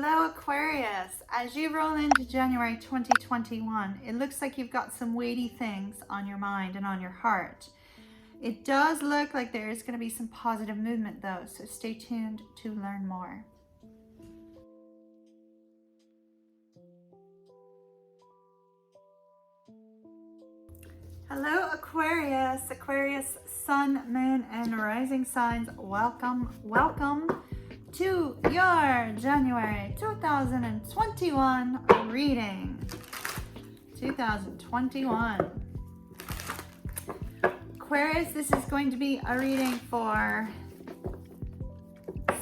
Hello Aquarius, as you roll into January 2021, it looks like you've got some weighty things on your mind and on your heart. It does look like there is going to be some positive movement though, so stay tuned to learn more. Hello Aquarius, Aquarius sun, moon, and rising signs, welcome to your January 2021 reading. 2021. Aquarius, this is going to be a reading for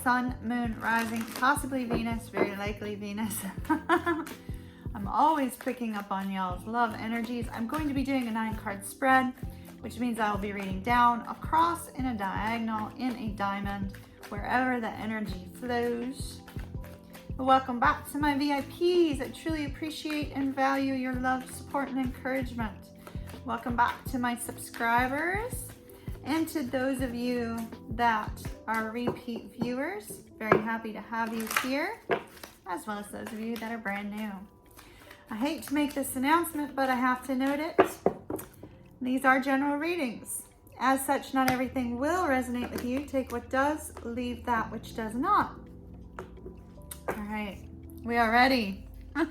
sun, moon, rising, possibly Venus, very likely Venus. I'm always picking up on y'all's love energies. I'm going to be doing a 9-card spread, which means I will be reading down, across, in a diagonal, in a diamond, wherever the energy flows. Welcome back to my VIPs. I truly appreciate and value your love, support, and encouragement. Welcome back to my subscribers and to those of you that are repeat viewers. Very happy to have you here, as well as those of you that are brand new. I hate to make this announcement, but I have to note it. These are general readings. As such, not everything will resonate with you. Take what does, leave that which does not. All right, we are ready. All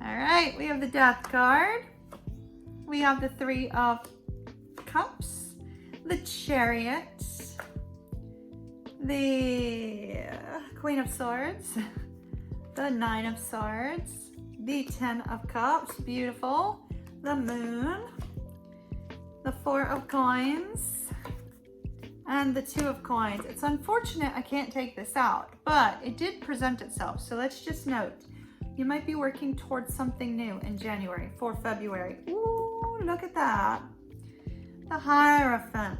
right, we have the Death card. We have the 3 of Cups, the Chariot, the Queen of Swords, the 9 of Swords, the 10 of Cups, beautiful, the Moon, the 4 of Coins, and the 2 of Coins. It's unfortunate I can't take this out, but it did present itself. So let's just note, you might be working towards something new in January for February. Ooh, look at that. The Hierophant.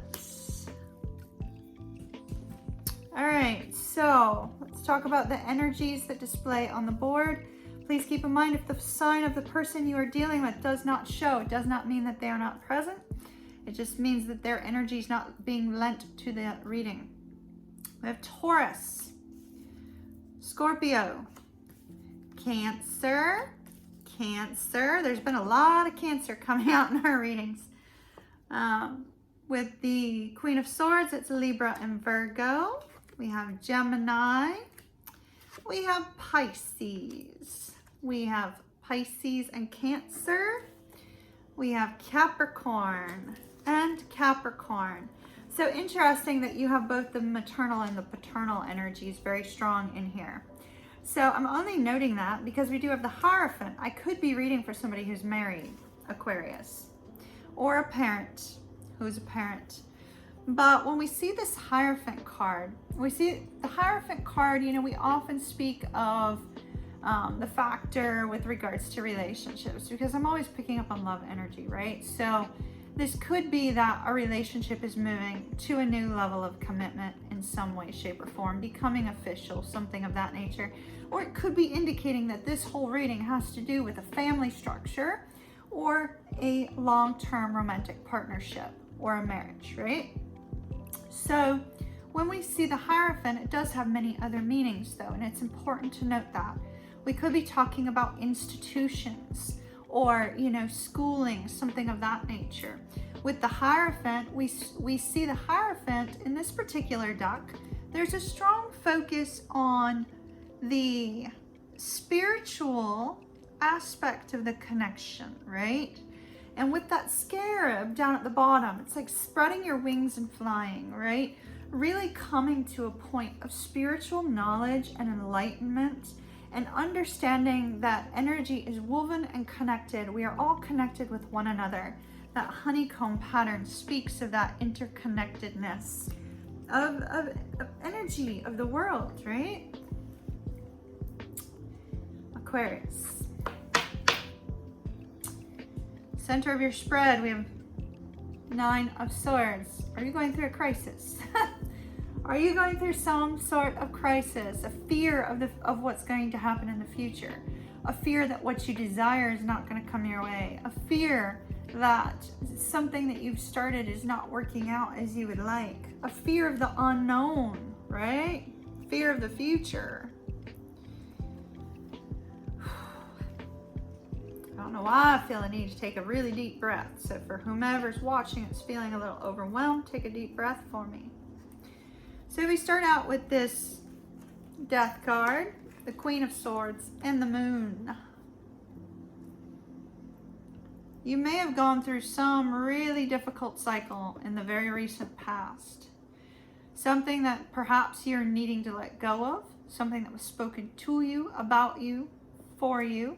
All right, so let's talk about the energies that display on the board. Please keep in mind, if the sign of the person you are dealing with does not show, it does not mean that they are not present. It just means that their energy is not being lent to the reading. We have Taurus, Scorpio, Cancer. There's been a lot of Cancer coming out in our readings. With the Queen of Swords, it's Libra and Virgo. We have Gemini. We have Pisces. We have Pisces and Cancer. We have Capricorn and Capricorn. So interesting that you have both the maternal and the paternal energies very strong in here. So I'm only noting that because we do have the Hierophant. I could be reading for somebody who's married, Aquarius, or a parent who's a parent. But when we see this Hierophant card, we often speak of the factor with regards to relationships, because I'm always picking up on love energy, right? So this could be that a relationship is moving to a new level of commitment in some way, shape, or form, becoming official, something of that nature. Or it could be indicating that this whole reading has to do with a family structure or a long-term romantic partnership or a marriage, right? So when we see the Hierophant, it does have many other meanings though, and it's important to note that. We could be talking about institutions or, schooling, something of that nature. With the Hierophant, we see the Hierophant in this particular deck. There's a strong focus on the spiritual aspect of the connection, right? And with that scarab down at the bottom, it's like spreading your wings and flying, right? Really coming to a point of spiritual knowledge and enlightenment, and understanding that energy is woven and connected. We are all connected with one another. That honeycomb pattern speaks of that interconnectedness of energy of the world, right? Aquarius. Center of your spread, we have 9 of Swords. Are you going through a crisis? Are you going through some sort of crisis, a fear of what's going to happen in the future, a fear that what you desire is not going to come your way, a fear that something that you've started is not working out as you would like, a fear of the unknown, right? Fear of the future. don't know why I feel a need to take a really deep breath. So for whomever's watching it's feeling a little overwhelmed, take a deep breath for me. So we start out with this Death card, the Queen of Swords, and the Moon. You may have gone through some really difficult cycle in the very recent past. Something that perhaps you're needing to let go of, something that was spoken to you, about you, for you.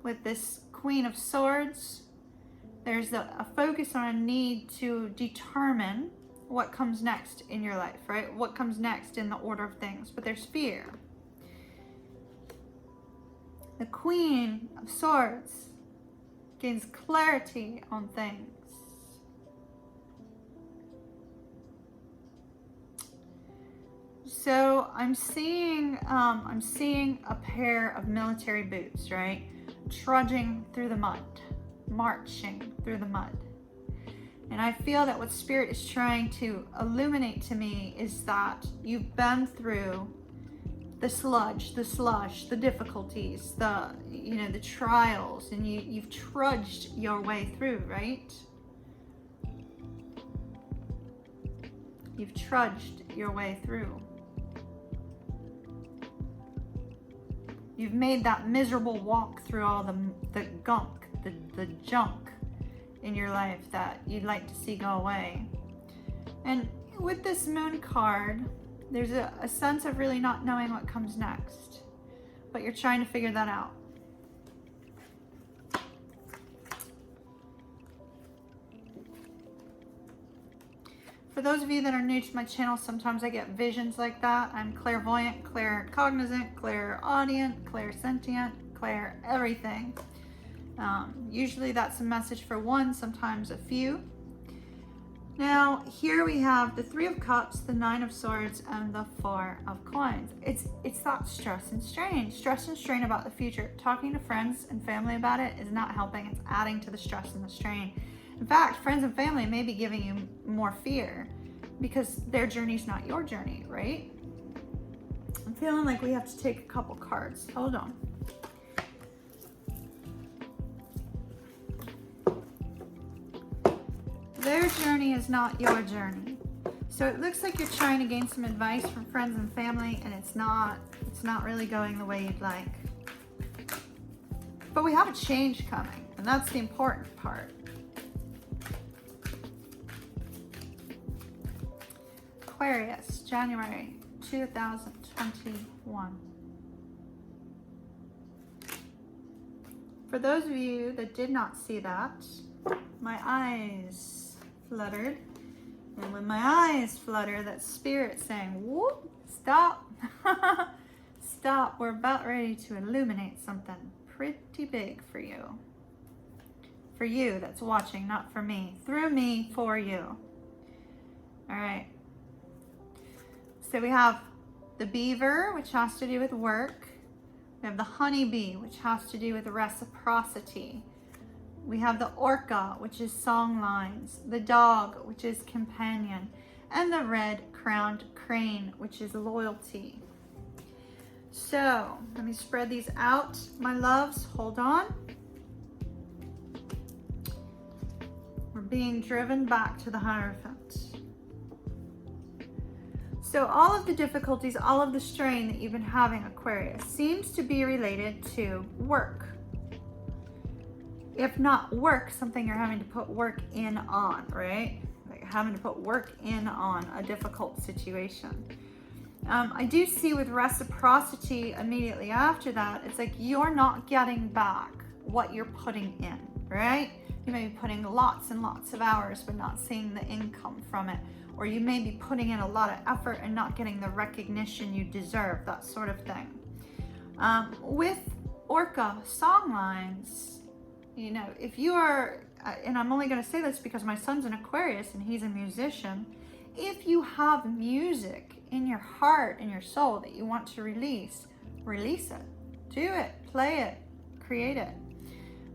With this Queen of Swords, there's a focus on a need to determine what comes next in your life, right? What comes next in the order of things, but there's fear. The Queen of Swords gains clarity on things. So I'm seeing a pair of military boots, right? Trudging through the mud, marching through the mud. And I feel that what Spirit is trying to illuminate to me is that you've been through the sludge, the slush, the difficulties, the trials, and you've trudged your way through, right? You've trudged your way through. You've made that miserable walk through all the gunk, the junk in your life that you'd like to see go away. And with this Moon card, there's a sense of really not knowing what comes next, but you're trying to figure that out. For those of you that are new to my channel, sometimes I get visions like that. I'm clairvoyant, claircognizant, clairaudient, clairsentient, clair everything. Usually that's a message for one, sometimes a few. Now, here we have the Three of Cups, the Nine of Swords, and the Four of Coins. It's that stress and strain about the future. Talking to friends and family about it is not helping. It's adding to the stress and the strain. In fact, friends and family may be giving you more fear because their journey's not your journey, right? I'm feeling like we have to take a couple cards. Hold on. Their journey is not your journey. So it looks like you're trying to gain some advice from friends and family, and it's not really going the way you'd like. But we have a change coming, and that's the important part. Aquarius, January 2021. For those of you that did not see that, my eyes fluttered. And when my eyes flutter, that's Spirit saying, whoop, stop. Stop, we're about ready to illuminate something pretty big for you. For you that's watching, not for me. Through me, for you. All right. So we have the beaver, which has to do with work. We have the honeybee, which has to do with reciprocity. We have the orca, which is song lines. The dog, which is companion. And the red-crowned crane, which is loyalty. So, let me spread these out. My loves, hold on. We're being driven back to the Hierophant. So all of the difficulties, all of the strain that you've been having, Aquarius, seems to be related to work. If not work, something you're having to put work in on, right? Like having to put work in on a difficult situation. I do see with reciprocity immediately after that, it's like you're not getting back what you're putting in, right? You may be putting lots and lots of hours but not seeing the income from it. Or you may be putting in a lot of effort and not getting the recognition you deserve, that sort of thing. With orca songlines, you know, if you are, and I'm only going to say this because my son's an Aquarius and he's a musician, if you have music in your heart and your soul that you want to release it, do it, play it, create it.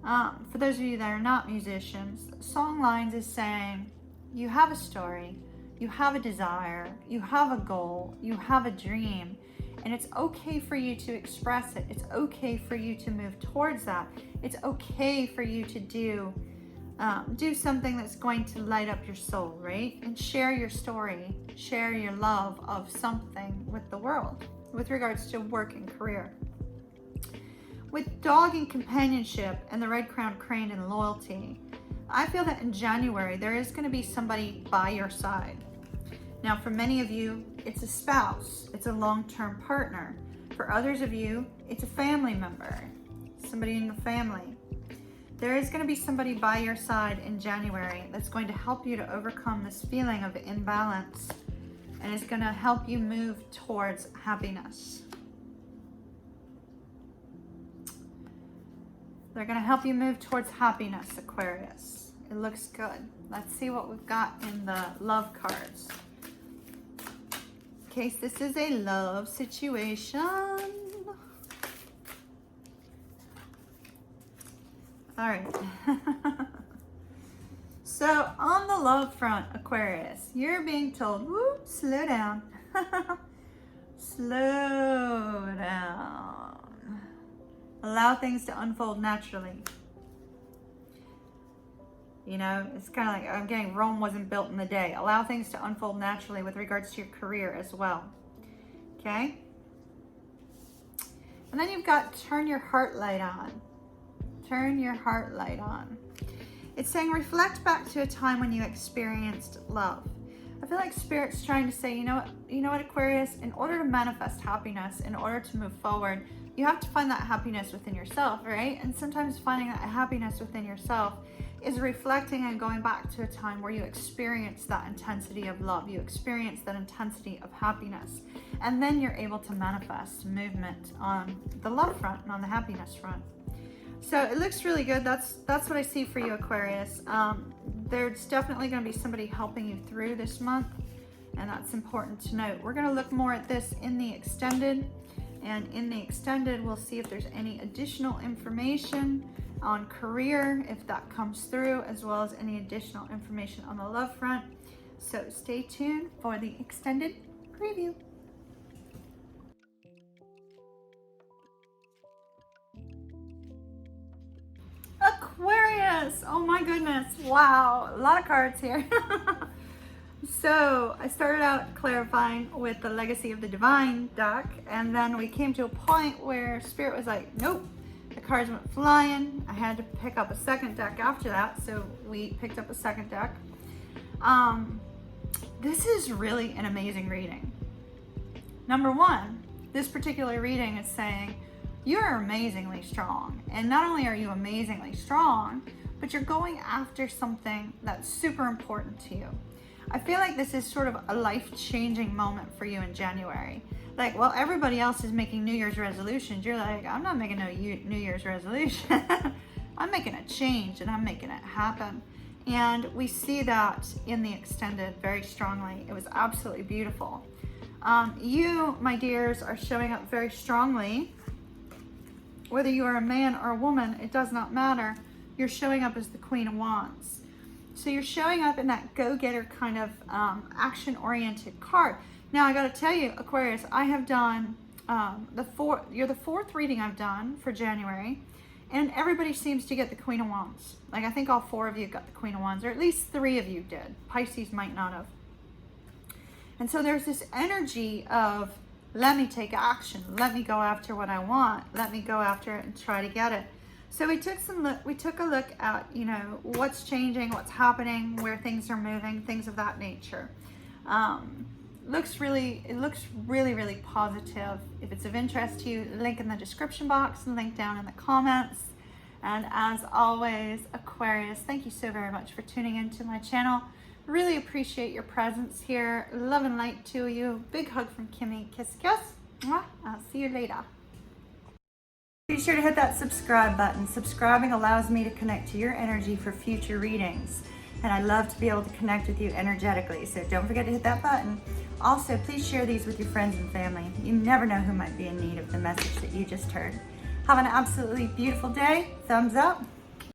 For those of you that are not musicians, songlines is saying you have a story, you have a desire, you have a goal, you have a dream, And it's okay for you to express it. It's okay for you to move towards that. It's okay for you to do something that's going to light up your soul, right? And share your story, share your love of something with the world with regards to work and career. With dog and companionship and the red crowned crane and loyalty, I feel that in January, there is going to be somebody by your side. Now, for many of you, it's a spouse, it's a long-term partner. For others of you, it's a family member, somebody in your family. There is going to be somebody by your side in January that's going to help you to overcome this feeling of imbalance, and is going to help you move towards happiness. They're going to help you move towards happiness, Aquarius. It looks good. Let's see what we've got in the love cards. In case this is a love situation. All right. So on the love front, Aquarius, you're being told, whoop, slow down. Slow down. Allow things to unfold naturally. You know, it's kind of like, I'm getting Rome wasn't built in a day. Allow things to unfold naturally with regards to your career as well. Okay? And then you've got turn your heart light on. Turn your heart light on. It's saying reflect back to a time when you experienced love. I feel like Spirit's trying to say, you know what, Aquarius, in order to manifest happiness, in order to move forward, you have to find that happiness within yourself, right? And sometimes finding that happiness within yourself is reflecting and going back to a time where you experienced that intensity of love, you experienced that intensity of happiness, and then you're able to manifest movement on the love front and on the happiness front. So it looks really good. That's what I see for you, Aquarius. There's definitely going to be somebody helping you through this month, and that's important to note. We're going to look more at this in the extended, and in the extended we'll see if there's any additional information on career, if that comes through, as well as any additional information on the love front. So stay tuned for the extended preview. Aquarius, oh my goodness, wow, a lot of cards here. So I started out clarifying with the Legacy of the Divine deck, and then we came to a point where Spirit was like, nope. The cards went flying. I had to pick up a second deck after that, so we picked up a second deck. This is really an amazing reading. Number one, this particular reading is saying you're amazingly strong, and not only are you amazingly strong, but you're going after something that's super important to you. I feel like this is sort of a life-changing moment for you in January. Like, while everybody else is making New Year's resolutions, you're like, I'm not making no New Year's resolution. I'm making a change, and I'm making it happen. And we see that in the extended very strongly. It was absolutely beautiful. You, my dears, are showing up very strongly. Whether you are a man or a woman, it does not matter. You're showing up as the Queen of Wands. So you're showing up in that go-getter kind of action-oriented card. Now, I got to tell you, Aquarius, I have done you're the fourth reading I've done for January, and everybody seems to get the Queen of Wands. Like, I think all four of you got the Queen of Wands, or at least three of you did. Pisces might not have. And so there's this energy of, let me take action. Let me go after what I want. Let me go after it and try to get it. So we took a look at, you know, what's changing, what's happening, where things are moving, things of that nature. It looks really, really positive. If it's of interest to you, link in the description box and link down in the comments. And as always, Aquarius, thank you so very much for tuning into my channel. Really appreciate your presence here. Love and light to you. Big hug from Kimmy. Kiss, kiss. Mwah. I'll see you later. Be sure to hit that subscribe button. Subscribing allows me to connect to your energy for future readings. And I love to be able to connect with you energetically. So don't forget to hit that button. Also, please share these with your friends and family. You never know who might be in need of the message that you just heard. Have an absolutely beautiful day. Thumbs up.